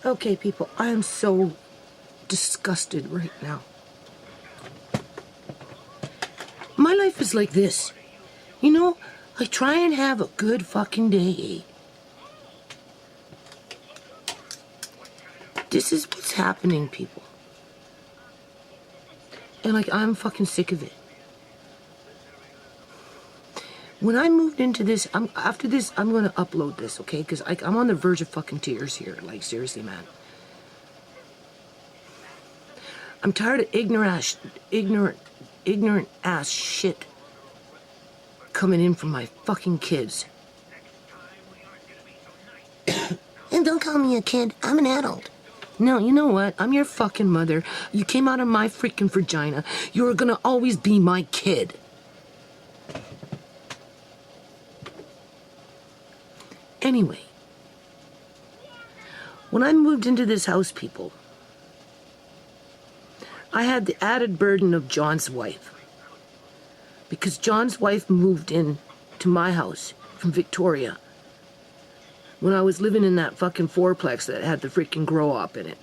Okay, people, I am so disgusted right now. My life is like this. You know, I try and have a good fucking day. This is what's happening, people. And like, I'm fucking sick of it. When I moved into this, after this, I'm going to upload this, okay? Because I'm on the verge of fucking tears here. Like, seriously, man. I'm tired of ignorant ass shit coming in from my fucking kids. And don't call me a kid. I'm an adult. No, you know what? I'm your fucking mother. You came out of my freaking vagina. You're gonna always be my kid. Anyway, when I moved into this house, people, I had the added burden of John's wife. Because John's wife moved in to my house from Victoria when I was living in that fucking fourplex that had the freaking grow-op in it.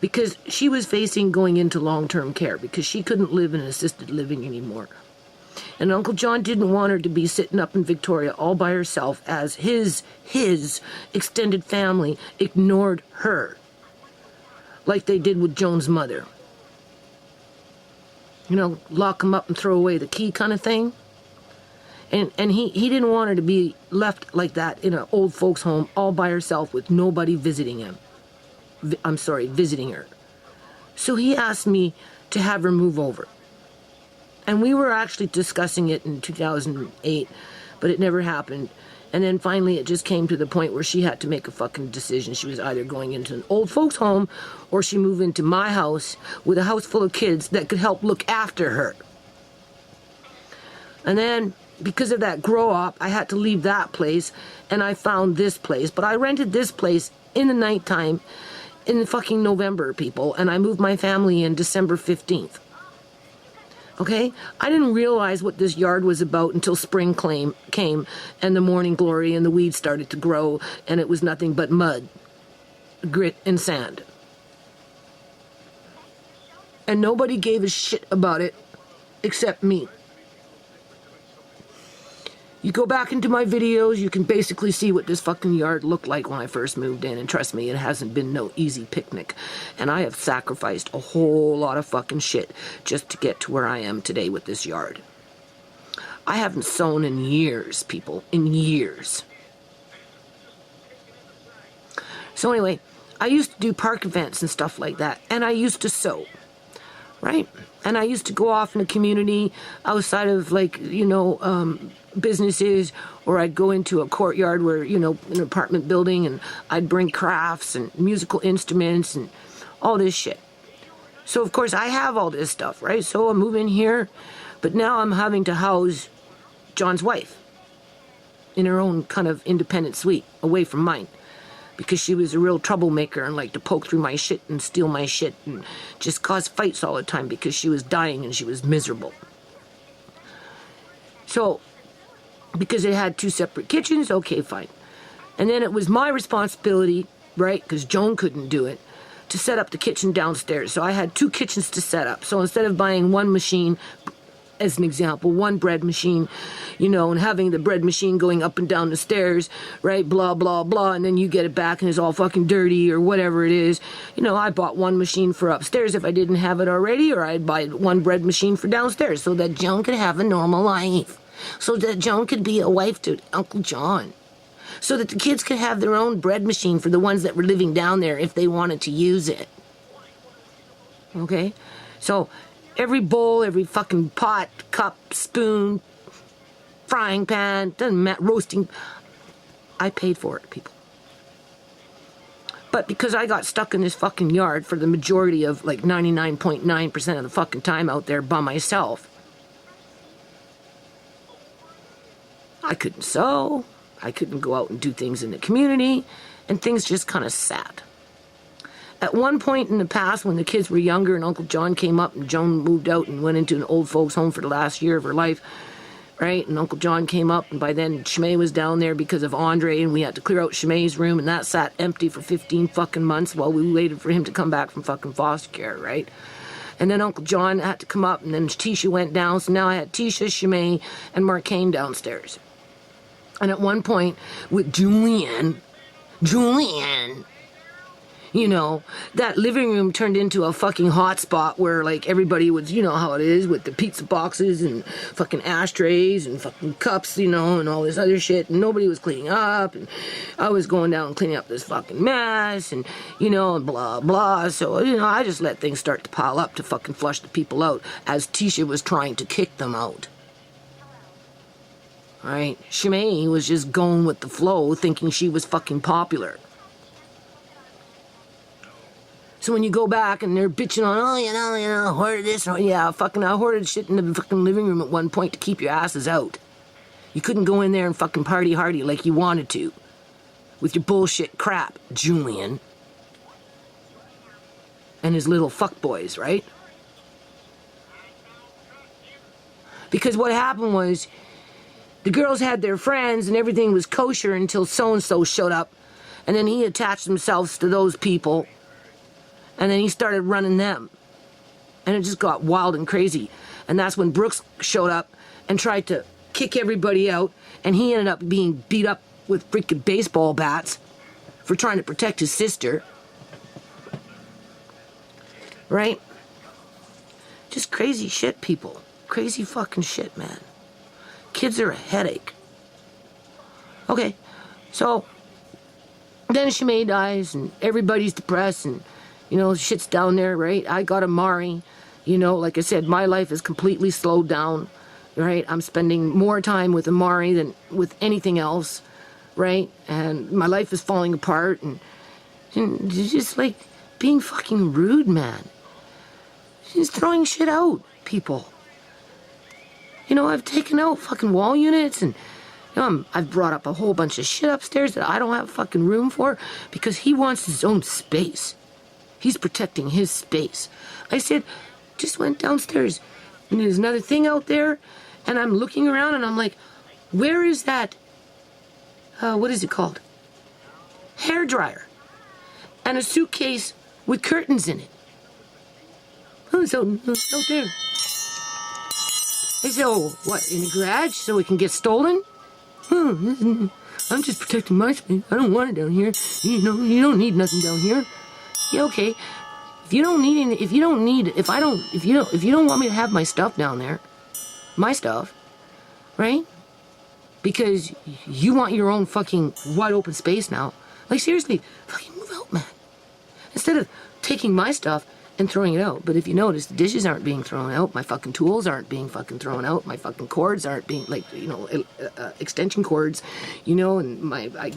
Because she was facing going into long-term care because she couldn't live in assisted living anymore. And Uncle John didn't want her to be sitting up in Victoria all by herself as his extended family ignored her. Like they did with Joan's mother. You know, lock him up and throw away the key kind of thing. And he didn't want her to be left like that in an old folks home all by herself with nobody visiting him. Visiting her. So he asked me to have her move over. And we were actually discussing it in 2008, but it never happened. And then finally it just came to the point where she had to make a fucking decision. She was either going into an old folks home or she moved into my house with a house full of kids that could help look after her. And then because of that grow-up, I had to leave that place and I found this place. But I rented this place in the nighttime in the fucking November, people, and I moved my family in December 15th. Okay? I didn't realize what this yard was about until spring came and the morning glory and the weeds started to grow and it was nothing but mud, grit, and sand. And nobody gave a shit about it except me. You go back into my videos, you can basically see what this fucking yard looked like when I first moved in. And trust me, it hasn't been no easy picnic. And I have sacrificed a whole lot of fucking shit just to get to where I am today with this yard. I haven't sown in years, people. In years. So anyway, I used to do park events and stuff like that. And I used to sow. Right? And I used to go off in the community outside of, like, you know, businesses, or I'd go into a courtyard where, you know, an apartment building, and I'd bring crafts and musical instruments and all this shit. So, of course, I have all this stuff, right? So I move in here, but now I'm having to house John's wife in her own kind of independent suite, away from mine. Because she was a real troublemaker and liked to poke through my shit and steal my shit and just cause fights all the time because she was dying and she was miserable. So, because it had two separate kitchens, okay, fine. And then it was my responsibility, right, because Joan couldn't do it, to set up the kitchen downstairs. So I had two kitchens to set up. So instead of buying one machine, as an example, one bread machine, you know, and having the bread machine going up and down the stairs, right, blah, blah, blah, and then you get it back and it's all fucking dirty or whatever it is. You know, I bought one machine for upstairs if I didn't have it already, or I'd buy one bread machine for downstairs so that Joan could have a normal life. So that Joan could be a wife to Uncle John. So that the kids could have their own bread machine for the ones that were living down there if they wanted to use it. Okay? So every bowl, every fucking pot, cup, spoon, frying pan, doesn't matter, roasting, I paid for it, people. But because I got stuck in this fucking yard for the majority of, like, 99.9% of the fucking time out there by myself, I couldn't sew, I couldn't go out and do things in the community, and things just kind of sat. At one point in the past, when the kids were younger and Uncle John came up and Joan moved out and went into an old folks home for the last year of her life, right? And Uncle John came up, and by then ShaMay was down there because of Andre, and we had to clear out ShaMay's room, and that sat empty for 15 fucking months while we waited for him to come back from fucking foster care, right? And then Uncle John had to come up, and then Tisha went down, so now I had Tisha, ShaMay, and Marcane downstairs. And at one point, with Julianne, you know, that living room turned into a fucking hotspot where, like, everybody was, you know how it is, with the pizza boxes and fucking ashtrays and fucking cups, you know, and all this other shit, and nobody was cleaning up, and I was going down and cleaning up this fucking mess, and, you know, and blah, blah, so, you know, I just let things start to pile up to fucking flush the people out, as Tisha was trying to kick them out. Right? ShaMay was just going with the flow, thinking she was fucking popular. So when you go back and they're bitching on, oh, you know, hoarded this, or, yeah, fucking, I hoarded shit in the fucking living room at one point to keep your asses out. You couldn't go in there and fucking party hardy like you wanted to. With your bullshit crap, Julian. And his little fuckboys, right? Because what happened was, the girls had their friends and everything was kosher until so-and-so showed up. And then he attached himself to those people. And then he started running them. And it just got wild and crazy. And that's when Brooks showed up and tried to kick everybody out. And he ended up being beat up with freaking baseball bats for trying to protect his sister. Right? Just crazy shit, people. Crazy fucking shit, man. Kids are a headache. Okay, so then ShaMay dies and everybody's depressed and, you know, shit's down there, right? I got Amari. You know, like I said, my life is completely slowed down, right? I'm spending more time with Amari than with anything else, right? And my life is falling apart and just like being fucking rude, man. Just throwing shit out, people. You know, I've taken out fucking wall units and, you know, I've brought up a whole bunch of shit upstairs that I don't have fucking room for because he wants his own space. He's protecting his space. I said, just went downstairs and there's another thing out there and I'm looking around and I'm like, where is that, what is it called? Hair dryer. And a suitcase with curtains in it. Oh, it's out there. I said, oh, what, in the garage so it can get stolen? I'm just protecting my space. I don't want it down here. You know, you don't need nothing down here. Yeah, okay. If you don't want me to have my stuff down there, my stuff, right? Because you want your own fucking wide open space now. Like, seriously, fucking move out, man. Instead of taking my stuff and throwing it out. But if you notice, the dishes aren't being thrown out, my fucking tools aren't being fucking thrown out, my fucking cords aren't being, like, you know, extension cords, you know, and I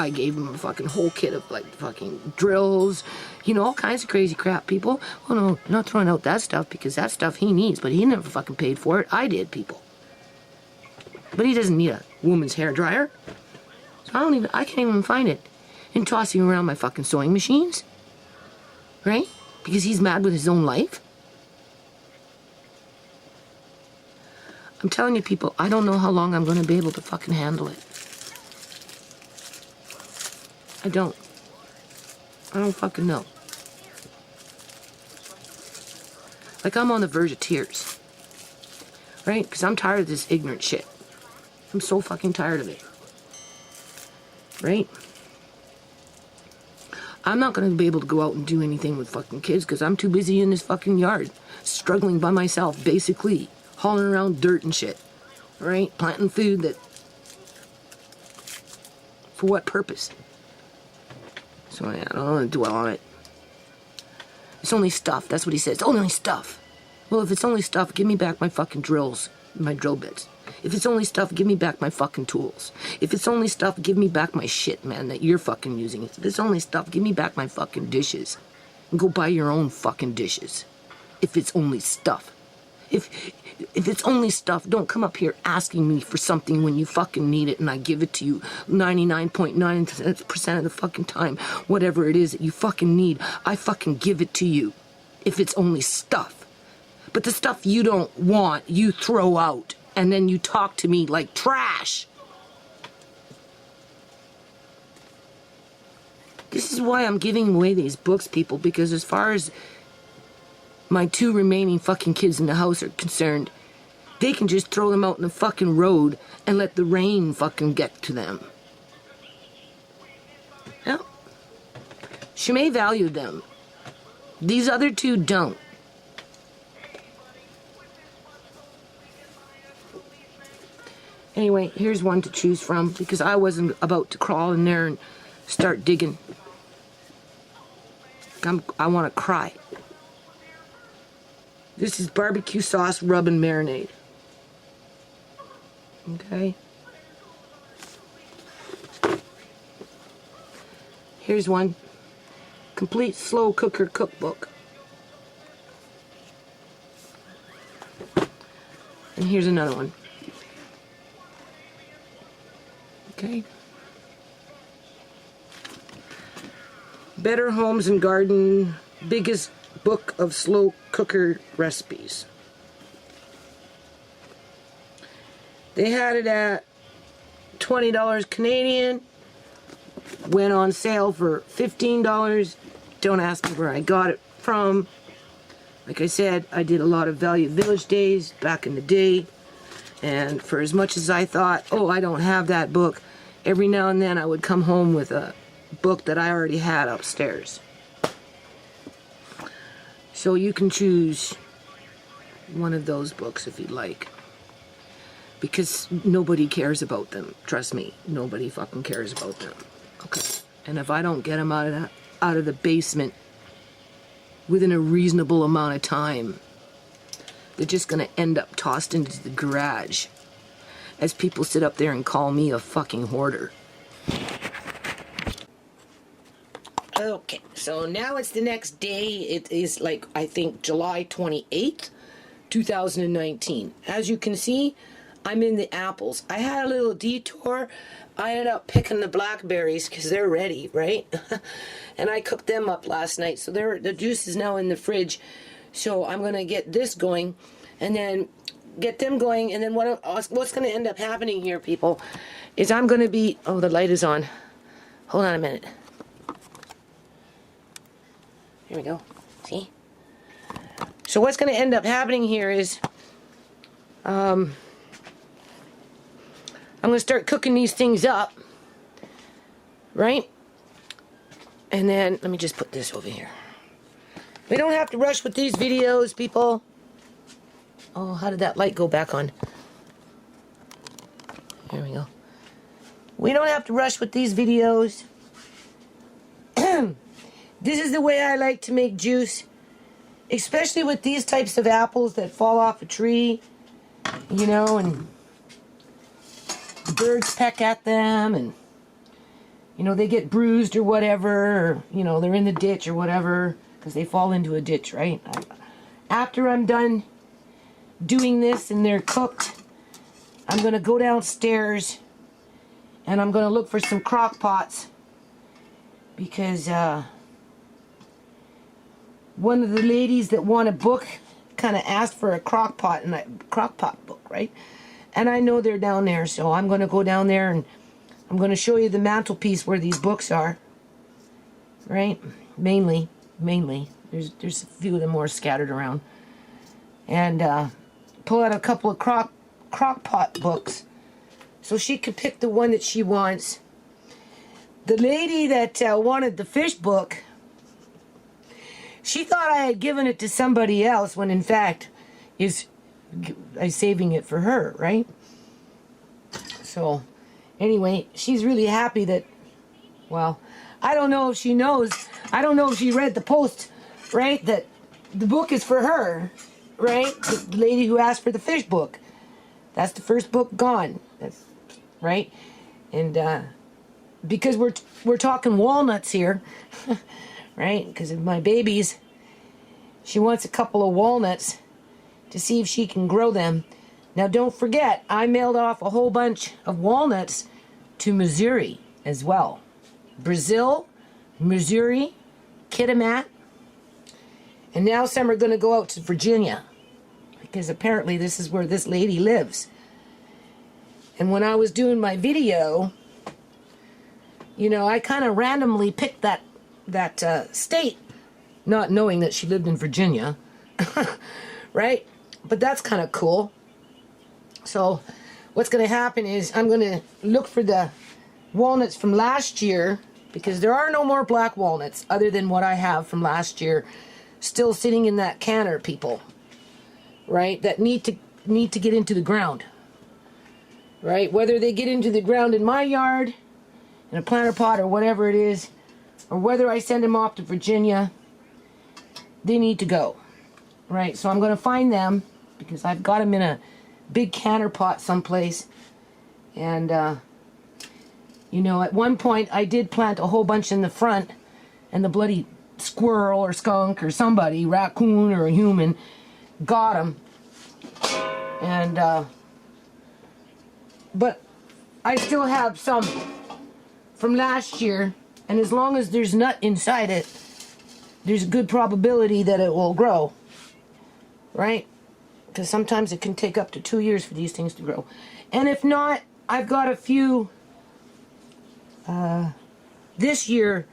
gave him a fucking whole kit of, like, fucking drills, you know, all kinds of crazy crap, people. Oh no, you're not throwing out that stuff because that stuff he needs, but he never fucking paid for it. I did, people. But he doesn't need a woman's hair dryer. So I can't even find it in tossing around my fucking sewing machines. Right? Because he's mad with his own life? I'm telling you, people, I don't know how long I'm going to be able to fucking handle it. I don't fucking know. Like, I'm on the verge of tears. Right? Because I'm tired of this ignorant shit. I'm so fucking tired of it. Right? I'm not going to be able to go out and do anything with fucking kids because I'm too busy in this fucking yard, struggling by myself, basically, hauling around dirt and shit, right? Planting food that, for what purpose? So yeah, I don't want to dwell on it. It's only stuff, that's what he says, it's only stuff. Well, if it's only stuff, give me back my fucking drills, my drill bits. If it's only stuff, give me back my fucking tools. If it's only stuff, give me back my shit, man, that you're fucking using. If it's only stuff, give me back my fucking dishes. And go buy your own fucking dishes. If it's only stuff. If it's only stuff, don't come up here asking me for something when you fucking need it and I give it to you 99.9% of the fucking time. Whatever it is that you fucking need, I fucking give it to you. If it's only stuff. But the stuff you don't want, you throw out. and then you talk to me like trash. This is why I'm giving away these books, people, because as far as my 2 remaining fucking kids in the house are concerned, they can just throw them out in the fucking road and let the rain fucking get to them. Well, ShaMay valued them. These other 2 don't. Anyway, here's one to choose from because I wasn't about to crawl in there and start digging. I want to cry. This is barbecue sauce rub and marinade. Okay. Here's one. Complete slow cooker cookbook. And here's another one. Okay. Better Homes and Garden, biggest book of slow cooker recipes. They had it at $20 Canadian. Went on sale for $15. Don't ask me where I got it from. Like I said, I did a lot of Value Village days back in the day. And for as much as I thought, oh, I don't have that book, every now and then I would come home with a book that I already had upstairs. So you can choose one of those books if you'd like. Because nobody cares about them. Trust me, nobody fucking cares about them. Okay. And if I don't get them out of the basement within a reasonable amount of time, they're just going to end up tossed into the garage as people sit up there and call me a fucking hoarder. Okay, so now it's the next day. It is like, I think, July 28th, 2019. As you can see, I'm in the apples. I had a little detour. I ended up picking the blackberries because they're ready, right? And I cooked them up last night. So the juice is now in the fridge. So I'm going to get this going and then get them going. And then what's going to end up happening here, people, is I'm going to be... Oh, the light is on. Hold on a minute. Here we go. See? So what's going to end up happening here is... I'm going to start cooking these things up, right? And then, let me just put this over here. We don't have to rush with these videos, people. Oh, how did that light go back on? Here we go. We don't have to rush with these videos. This is the way I like to make juice, especially with these types of apples that fall off a tree, you know, and birds peck at them, and you know, they get bruised or whatever, or you know, they're in the ditch or whatever because they fall into a ditch, right? After I'm done doing this and they're cooked, I'm gonna go downstairs and I'm gonna look for some crock pots because one of the ladies that won a book kind of asked for a crock pot book, right? And I know they're down there, so I'm going to go down there and I'm going to show you the mantelpiece where these books are. Right? Mainly. There's a few of them more scattered around. And pull out a couple of crock pot books so she could pick the one that she wants. The lady that wanted the fish book, she thought I had given it to somebody else when in fact I'm saving it for her, right? So, anyway, she's really happy that, well, I don't know if she knows, I don't know if she read the post, right, that the book is for her, right? The lady who asked for the fish book. That's the first book gone. That's, right? And, because we're talking walnuts here, right? Because of my babies, she wants a couple of walnuts to see if she can grow them. Now don't forget, I mailed off a whole bunch of walnuts to Missouri as well. Brazil, Missouri, Kitimat, and now some are going to go out to Virginia because apparently this is where this lady lives. And when I was doing my video, you know, I kind of randomly picked that state, not knowing that she lived in Virginia, right? But that's kind of cool. So what's going to happen is I'm going to look for the walnuts from last year, because there are no more black walnuts other than what I have from last year still sitting in that canner, people, right? That need to get into the ground, right? Whether they get into the ground in my yard, in a planter pot or whatever it is, or whether I send them off to Virginia, they need to go, right? So I'm going to find them, because I've got them in a big canner pot someplace. And you know, at one point I did plant a whole bunch in the front, and the bloody squirrel or skunk or somebody, raccoon or a human, got them. And but I still have some from last year, and as long as there's nut inside it, there's a good probability that it will grow, right? Because sometimes it can take up to 2 years for these things to grow. And if not, I've got a few this year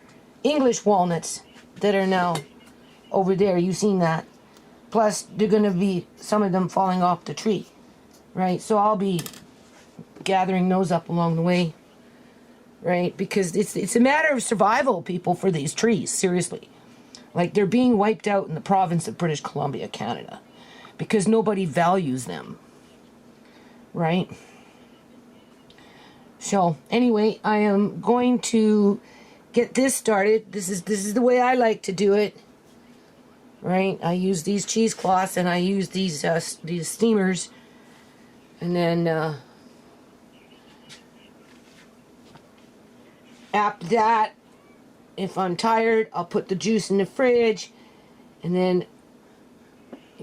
English walnuts that are now over there. You've seen that. Plus, they're going to be some of them falling off the tree, right? So I'll be gathering those up along the way, right? Because it's a matter of survival, people, for these trees, seriously. Like, they're being wiped out in the province of British Columbia, Canada, because nobody values them, right? So, anyway, I am going to get this started. This is the way I like to do it, right? I use these cheesecloths, and I use these steamers, and then after that, if I'm tired, I'll put the juice in the fridge, and then,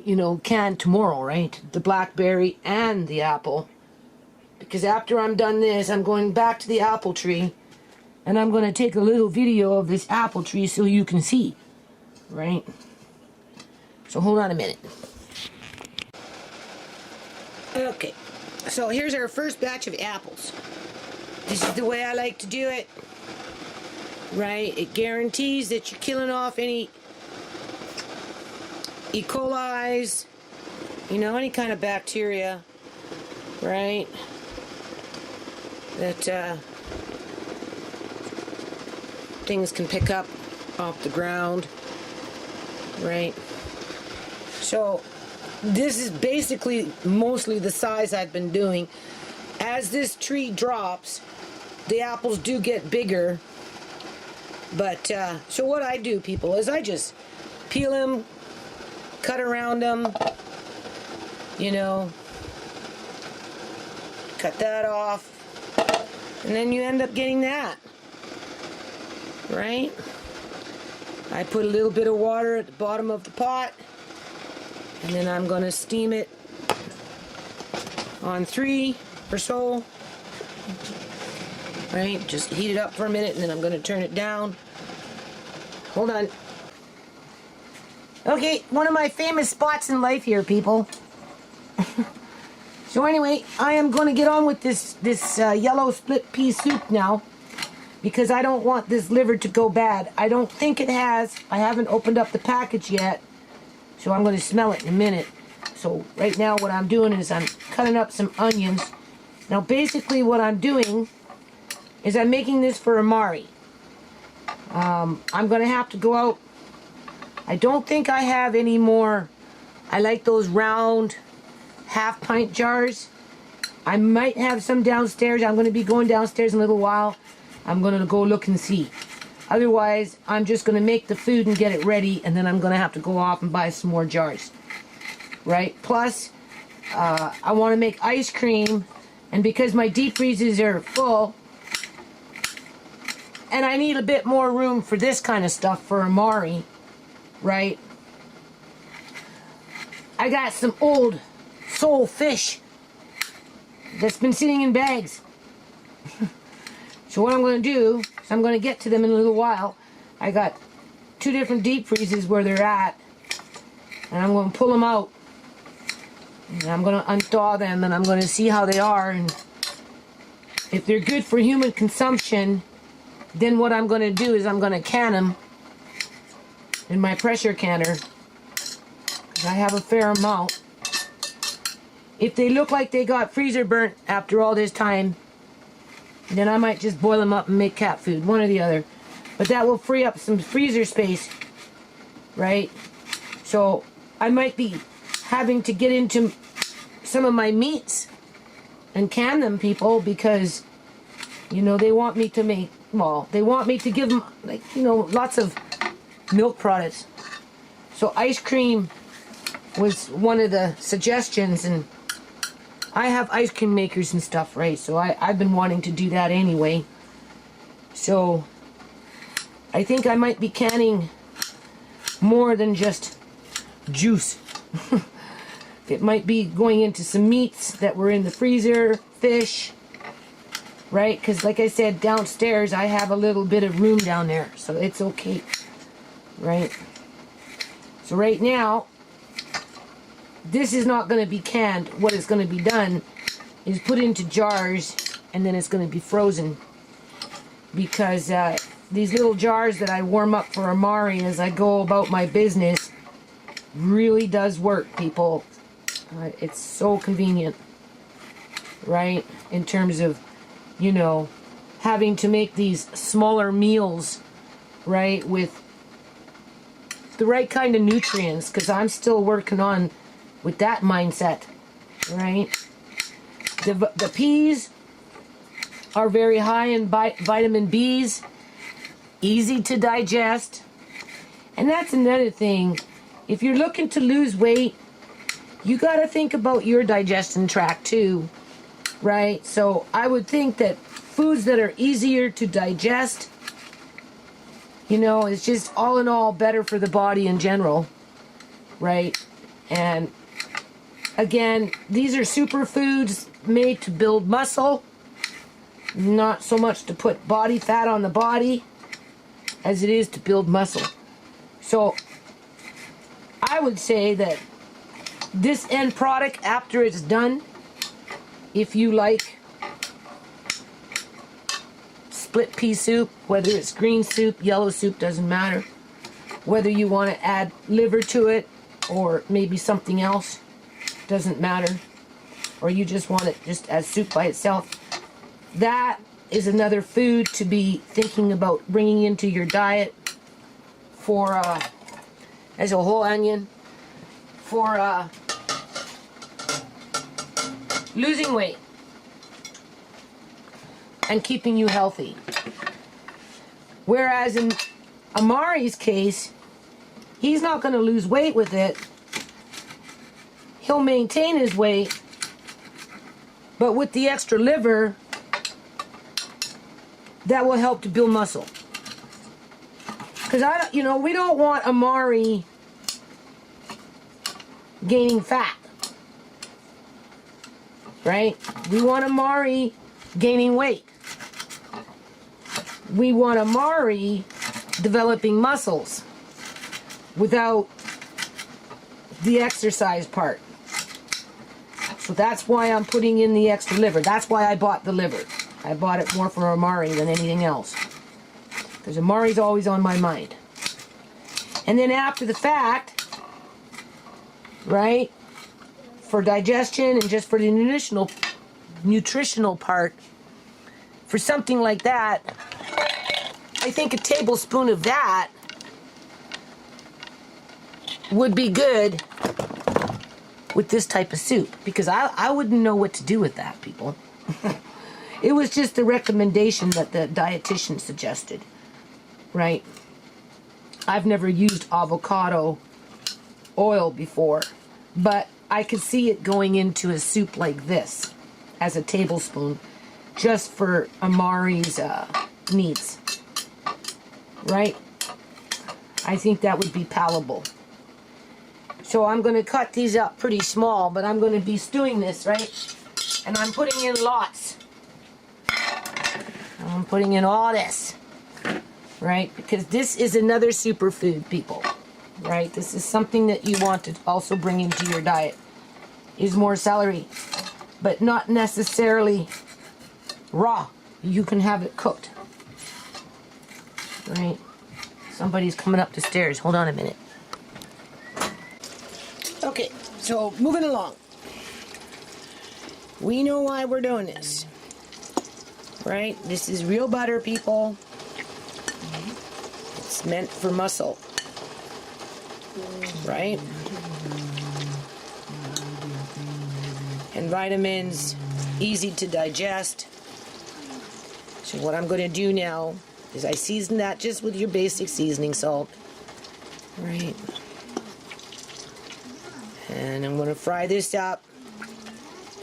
you know, can tomorrow, right? The blackberry and the apple. Because after I'm done this, I'm going back to the apple tree, and I'm going to take a little video of this apple tree so you can see, right? So hold on a minute. Okay, so here's our first batch of apples. This is the way I like to do it, right? It guarantees that you're killing off any E. coli's, you know, any kind of bacteria, right? That things can pick up off the ground, right? So this is basically mostly the size I've been doing. As this tree drops, the apples do get bigger. But so what I do, people, is I just peel them, cut around them, you know, cut that off, and then you end up getting that, right? I put a little bit of water at the bottom of the pot, and then I'm going to steam it on 3 or so, right? Just heat it up for a minute, and then I'm going to turn it down. Hold on. Okay, one of my famous spots in life here, people. So anyway, I am going to get on with this yellow split pea soup now, because I don't want this liver to go bad. I don't think it has. I haven't opened up the package yet, so I'm going to smell it in a minute. So right now what I'm doing is I'm cutting up some onions. Now basically what I'm doing is I'm making this for Amari. I'm going to have to go out. I don't think I have any more. I like those round half-pint jars. I might have some downstairs. I'm going to be going downstairs in a little while. I'm going to go look and see. Otherwise, I'm just going to make the food and get it ready, and then I'm going to have to go off and buy some more jars. Right? Plus, I want to make ice cream, and because my deep freezers are full, and I need a bit more room for this kind of stuff for Amari, right? I got some old sole fish that's been sitting in bags. So what I'm going to do is I'm going to get to them in a little while. I got 2 different deep freezes where they're at, and I'm going to pull them out, and I'm going to unthaw them, and I'm going to see how they are, and if they're good for human consumption, then what I'm going to do is I'm going to can them in my pressure canner. I have a fair amount. If they look like they got freezer burnt after all this time, then I might just boil them up and make cat food, one or the other. But that will free up some freezer space, right? So I might be having to get into some of my meats and can them, people, because, you know, they want me to make, well, they want me to give them, like, you know, lots of milk products. So ice cream was one of the suggestions, and I have ice cream makers and stuff, right? So I've been wanting to do that anyway. So I think I might be canning more than just juice. It might be going into some meats that were in the freezer, fish, right? Because like I said, downstairs I have a little bit of room down there, so it's okay, right? So right now, this is not going to be canned. What is going to be done is put into jars, and then it's going to be frozen. Because these little jars that I warm up for Amari as I go about my business really does work, people. It's so convenient, right? In terms of, you know, having to make these smaller meals, right, with the right kind of nutrients, because I'm still working on with that mindset, right? The peas are very high in vitamin B's, easy to digest. And that's another thing. If you're looking to lose weight, you got to think about your digestion tract too, right? So I would think that foods that are easier to digest, you know, is just all in all better for the body in general, right? And again, these are superfoods made to build muscle, not so much to put body fat on the body as it is to build muscle. So I would say that this end product, after it's done, if you like split pea soup, whether it's green soup, yellow soup, doesn't matter, whether you want to add liver to it or maybe something else, doesn't matter, or you just want it just as soup by itself, that is another food to be thinking about bringing into your diet for as a whole onion for losing weight and keeping you healthy. Whereas in Amari's case, he's not going to lose weight with it. He'll maintain his weight, but with the extra liver, that will help to build muscle. Because we don't want Amari gaining fat, right? We want Amari gaining weight. We want Amari developing muscles without the exercise part. So that's why I'm putting in the extra liver. That's why I bought the liver. I bought it more for Amari than anything else, because Amari's always on my mind. And then after the fact, right, for digestion and just for the nutritional part, for something like that, I think a tablespoon of that would be good with this type of soup, because I wouldn't know what to do with that, people. It was just a recommendation that the dietitian suggested, right? I've never used avocado oil before, but I could see it going into a soup like this as a tablespoon, just for Amari's needs, right? I think that would be palatable. So I'm going to cut these up pretty small, but I'm going to be stewing this, right? And I'm putting in lots. I'm putting in all this, right? Because this is another superfood, people, right? This is something that you want to also bring into your diet, is more celery, but not necessarily raw. You can have it cooked. Right? Somebody's coming up the stairs. Hold on a minute. Okay, so moving along. We know why we're doing this. Right? This is real butter, people. It's meant for muscle. Right? And vitamins, easy to digest. So what I'm going to do now is I season that just with your basic seasoning salt. Right? And I'm going to fry this up.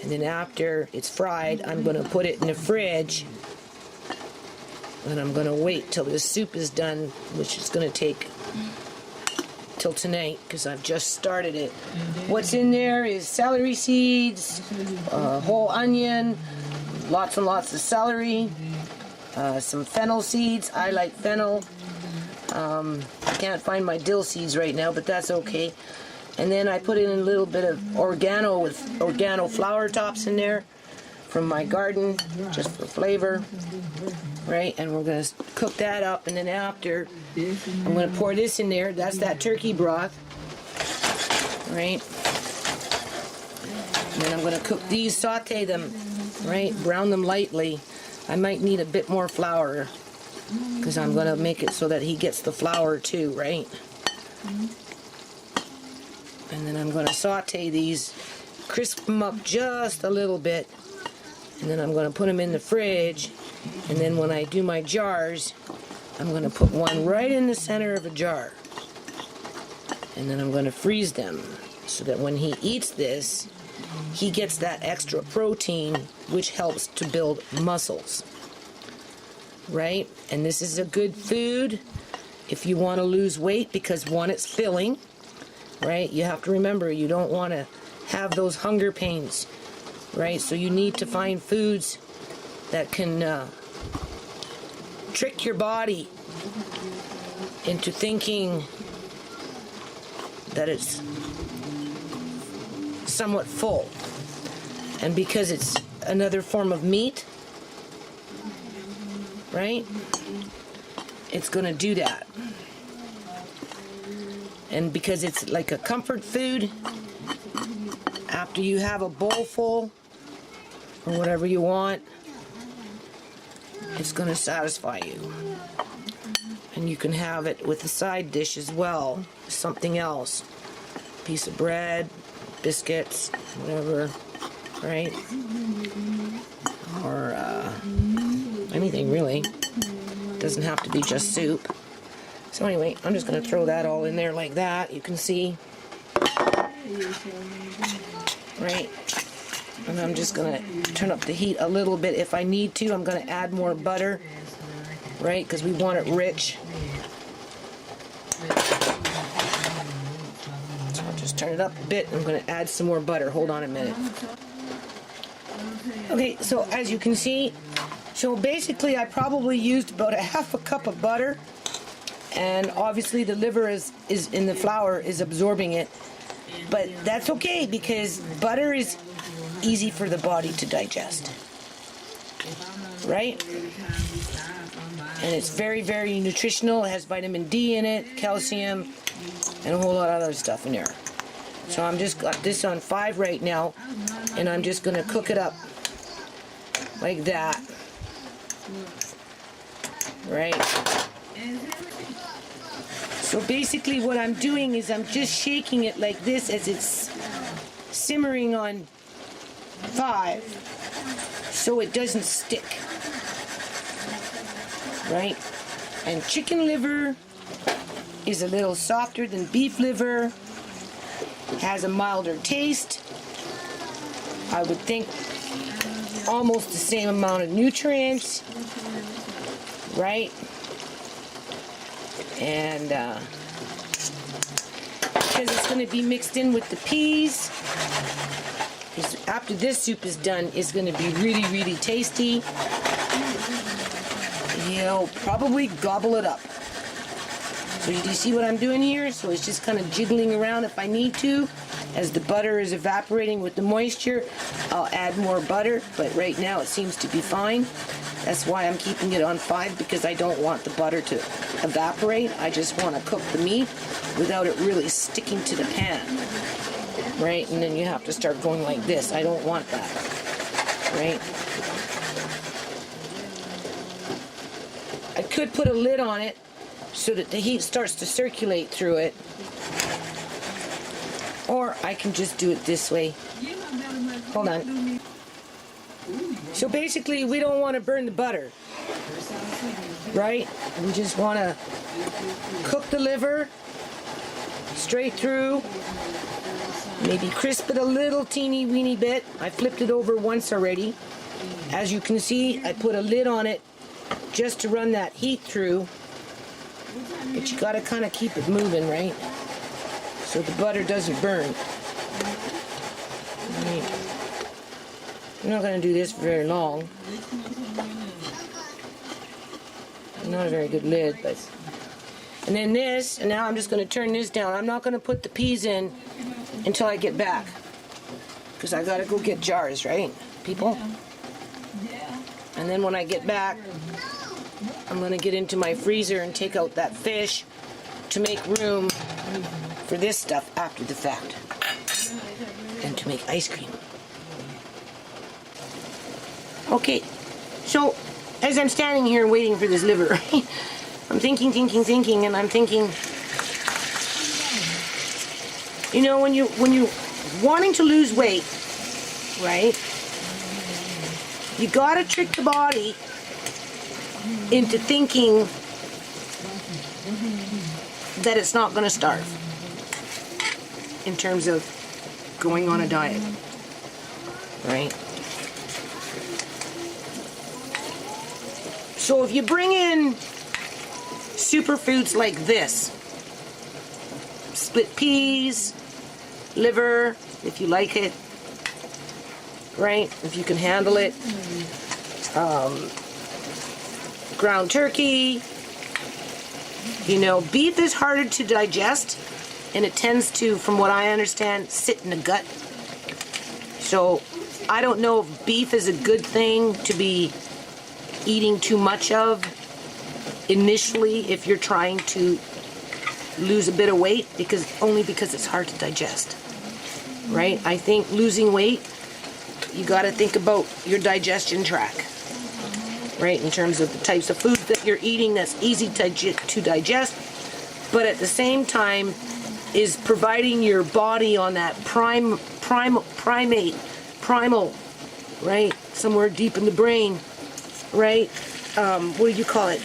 And then after it's fried, I'm going to put it in the fridge. And I'm going to wait till the soup is done, which is going to take till tonight because I've just started it. What's in there is celery seeds, whole onion, lots and lots of celery, some fennel seeds. I like fennel. I can't find my dill seeds right now, but that's okay. And then I put in a little bit of oregano with oregano flower tops in there from my garden, just for flavor. Right, and we're going to cook that up, and then after, I'm going to pour this in there. That's that turkey broth. Right? And then I'm going to cook these, saute them, right? Brown them lightly. I might need a bit more flour, because I'm going to make it so that he gets the flour too, right? And then I'm going to saute these, crisp them up just a little bit, and then I'm going to put them in the fridge. And then when I do my jars, I'm going to put one right in the center of a jar. And then I'm going to freeze them so that when he eats this, he gets that extra protein, which helps to build muscles. Right? And this is a good food if you want to lose weight because, one, it's filling. Right? You have to remember, you don't want to have those hunger pains. Right? So you need to find foods that can trick your body into thinking that it's somewhat full. And because it's another form of meat, right, it's going to do that. And because it's like a comfort food, after you have a bowl full or whatever you want, it's going to satisfy you. And you can have it with a side dish as well, something else. Piece of bread, biscuits, whatever, right? Or anything really. Doesn't have to be just soup. So anyway, I'm just going to throw that all in there like that. You can see. Right? And I'm just going to turn up the heat a little bit if I need to. I'm going to add more butter, right? Because we want it rich. So I'll just turn it up a bit. I'm going to add some more butter. Hold on a minute. Okay, so as you can see, so basically I probably used about a half a cup of butter. And obviously the liver is in the flour is absorbing it. But that's okay because butter is easy for the body to digest, right? And it's very, very nutritional. It has vitamin D in it, calcium, and a whole lot of other stuff in there. So I'm just got this on 5 right now, and I'm just going to cook it up like that, right? So basically what I'm doing is I'm just shaking it like this as it's simmering on 5 so it doesn't stick, right? And chicken liver is a little softer than beef liver, has a milder taste. I would think almost the same amount of nutrients, right? And because it's going to be mixed in with the peas, because after this soup is done, it's going to be really, really tasty. You'll probably gobble it up. So you see what I'm doing here? So it's just kind of jiggling around if I need to. As the butter is evaporating with the moisture, I'll add more butter, but right now it seems to be fine. That's why I'm keeping it on 5, because I don't want the butter to evaporate. I just want to cook the meat without it really sticking to the pan, right? And then you have to start going like this. I don't want that, right? I could put a lid on it so that the heat starts to circulate through it. Or I can just do it this way. Hold on. So basically, we don't want to burn the butter, right? We just want to cook the liver straight through. Maybe crisp it a little teeny weeny bit. I flipped it over once already. As you can see, I put a lid on it just to run that heat through. But you got to kind of keep it moving, right? So the butter doesn't burn. Right. I'm not going to do this very long. Not a very good lid, but... And then this, and now I'm just going to turn this down. I'm not going to put the peas in until I get back. Because I got to go get jars, right, people? And then when I get back, I'm going to get into my freezer and take out that fish to make room for this stuff after the fact, and to make ice cream. Okay, so as I'm standing here waiting for this liver, I'm thinking, and I'm thinking, you know, when you're wanting to lose weight, right? You gotta trick the body into thinking that it's not gonna starve. In terms of going on a diet, right? So if you bring in superfoods like this, split peas, liver, if you like it, right? If you can handle it, ground turkey, you know, beef is harder to digest. And it tends to, from what I understand, sit in the gut. So I don't know if beef is a good thing to be eating too much of initially if you're trying to lose a bit of weight, because it's hard to digest, right? I think losing weight, you got to think about your digestion tract, right? In terms of the types of food that you're eating that's easy to digest, but at the same time, is providing your body on that primal, right? Somewhere deep in the brain, right? What do you call it?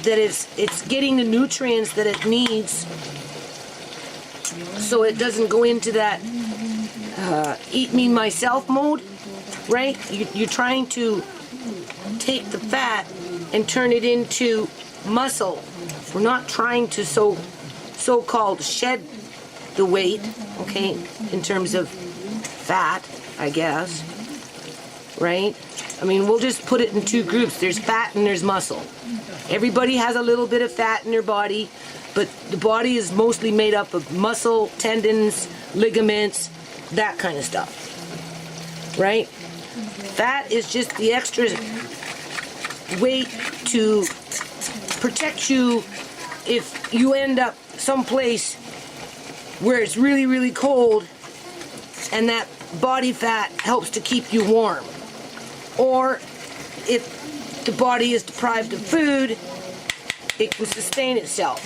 That it's getting the nutrients that it needs, so it doesn't go into that eat me myself mode, right? You're trying to take the fat and turn it into muscle. We're not trying to so-called shed the weight, okay, in terms of fat, I guess, right? I mean, we'll just put it in two groups. There's fat and there's muscle. Everybody has a little bit of fat in their body, but the body is mostly made up of muscle, tendons, ligaments, that kind of stuff, right? Fat is just the extra weight to protect you if you end up someplace where it's really, really cold, and that body fat helps to keep you warm. Or if the body is deprived of food, it can sustain itself,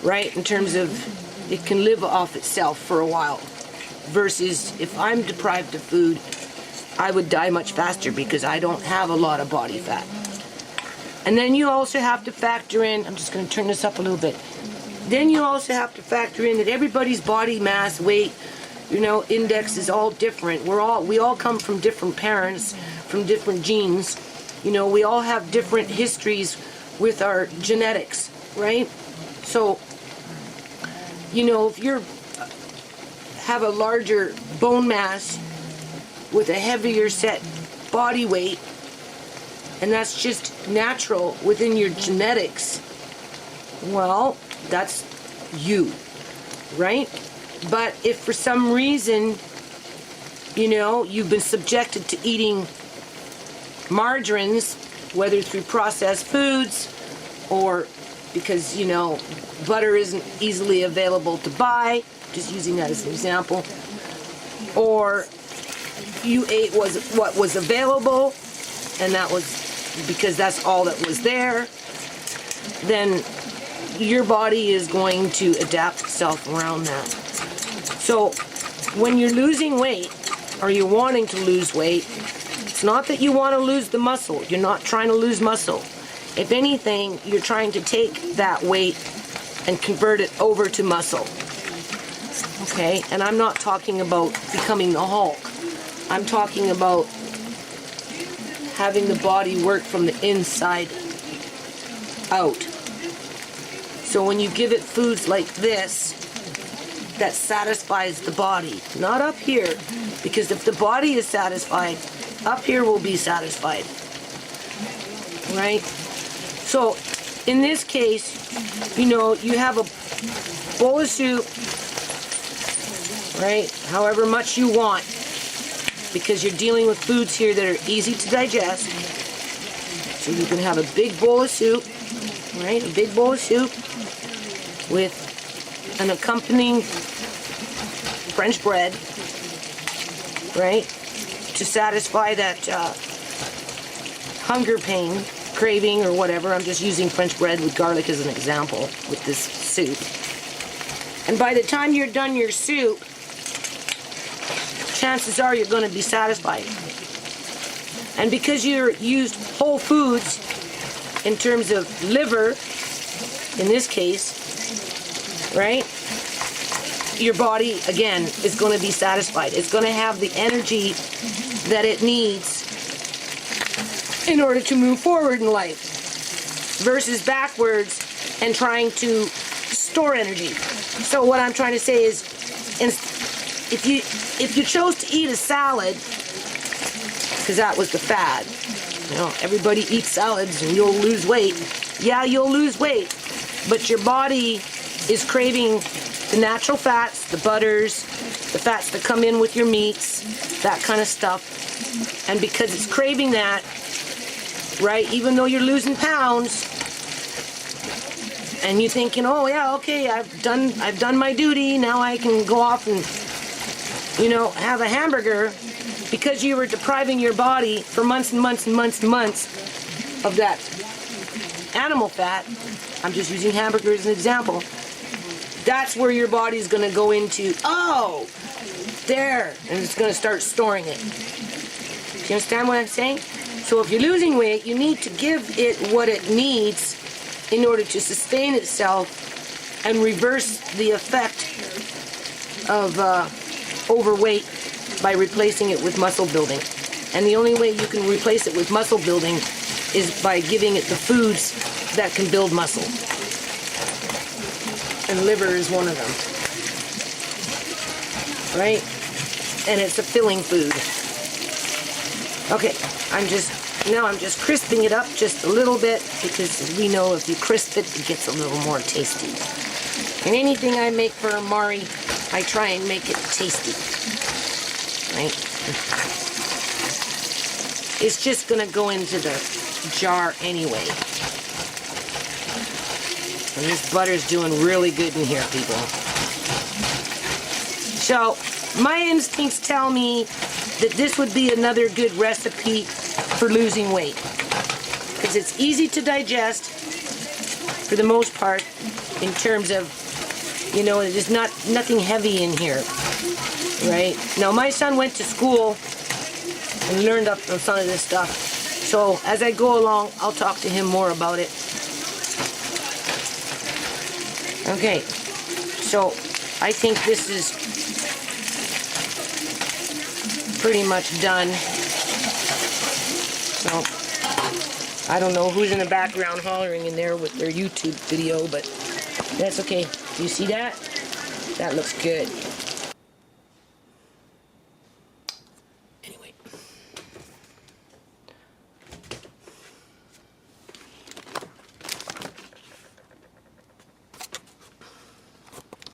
right? In terms of it can live off itself for a while. Versus if I'm deprived of food, I would die much faster because I don't have a lot of body fat. And then you also have to factor in, I'm just going to turn this up a little bit. Then you also have to factor in that everybody's body mass, weight, you know, index is all different. We all come from different parents, from different genes. You know, we all have different histories with our genetics, right? So, you know, if you have a larger bone mass with a heavier set body weight, and that's just natural within your genetics, well, that's you, right? But if for some reason, you know, you've been subjected to eating margarines, whether through processed foods or because, you know, butter isn't easily available to buy, just using that as an example, or you ate what was available and that was because that's all that was there, then your body is going to adapt itself around that. So when you're losing weight or you're wanting to lose weight, it's not that you want to lose the muscle. You're not trying to lose muscle. If anything, you're trying to take that weight and convert it over to muscle. Okay? And I'm not talking about becoming the Hulk. I'm talking about having the body work from the inside out. So when you give it foods like this, that satisfies the body, not up here, because if the body is satisfied, up here will be satisfied, right? So in this case, you know, you have a bowl of soup, right, however much you want, because you're dealing with foods here that are easy to digest. So you can have a big bowl of soup, right, a big bowl of soup with an accompanying French bread, right, to satisfy that hunger pain, craving, or whatever. I'm just using French bread with garlic as an example with this soup. And by the time you're done your soup, chances are you're going to be satisfied. And because you're used whole foods in terms of liver, in this case, right, your body, again, is going to be satisfied. It's going to have the energy that it needs in order to move forward in life versus backwards and trying to store energy. So what I'm trying to say is, if you chose to eat a salad, because that was the fad, you know, everybody eats salads and you'll lose weight. Yeah, you'll lose weight, but your body is craving the natural fats, the butters, the fats that come in with your meats, that kind of stuff. And because it's craving that, right, even though you're losing pounds, and you're thinking, oh yeah, okay, I've done my duty, now I can go off and, you know, have a hamburger, because you were depriving your body for months and months and months and months of that animal fat. I'm just using hamburger as an example. That's where your body's going to go into, oh, there, and it's going to start storing it. Do you understand what I'm saying? So if you're losing weight, you need to give it what it needs in order to sustain itself and reverse the effect of overweight by replacing it with muscle building. And the only way you can replace it with muscle building is by giving it the foods that can build muscle. And liver is one of them, right? And it's a filling food. Okay, I'm just crisping it up just a little bit, because we know if you crisp it, it gets a little more tasty. And anything I make for Amari, I try and make it tasty, right? It's just gonna go into the jar anyway. And this butter's doing really good in here, people. So, my instincts tell me that this would be another good recipe for losing weight. Because it's easy to digest, for the most part, in terms of, you know, there's nothing heavy in here, right? Now, my son went to school and learned up on some of this stuff. So, as I go along, I'll talk to him more about it. Okay, so I think this is pretty much done. So, I don't know who's in the background hollering in there with their YouTube video, but that's okay. Do you see that? That looks good.